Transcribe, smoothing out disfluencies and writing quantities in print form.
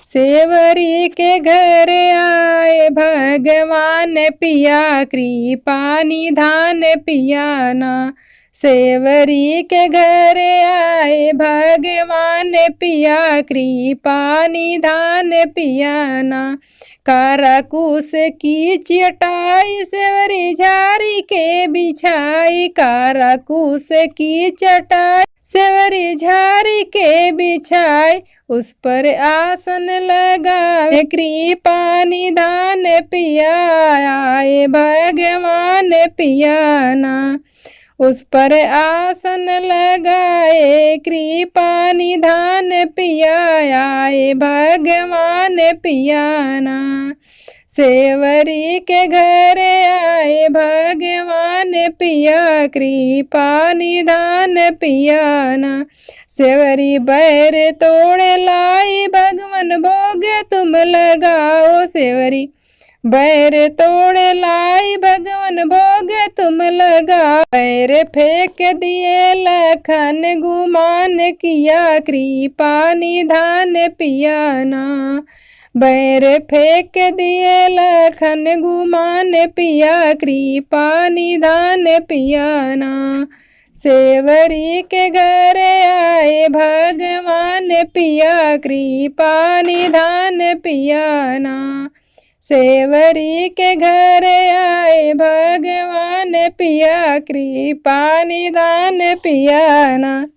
सेवरी के घर आए भगवान पिया कृपा निधान पियाना। सेवरी के घर आए भगवान पिया कृपा निधान पियाना। काराकुस की चटाई सेवरी झारी के बिछाई। काराकुस की चटाई सेवरी झारी के बिछाई। उस पर आसन लगावे कृपा निधान पियाए भगवान पियाना। उस पर आसन लगाए कृपा निधान पियाए भगवान पियाना। सेवरी के घर आए भगवान पिया कृपा निधान पियाना। सेवरी बैर तोड़े लाई भगवन भोग तुम लगाओ। सेवरी बैर तोड़े लाई भगवन भोग तुम लगाओ। बैर फेंक दिए लखन गुमान किया कृपा निधान पियाना। बैर फेंक दिए लखन गुमान पिया कृपा निधान पियाना। सेवरी के घर आए भगवान पिया कृपा निधान पियाना। सेवरी के घर आए भगवान पिया कृपा निधान पियाना।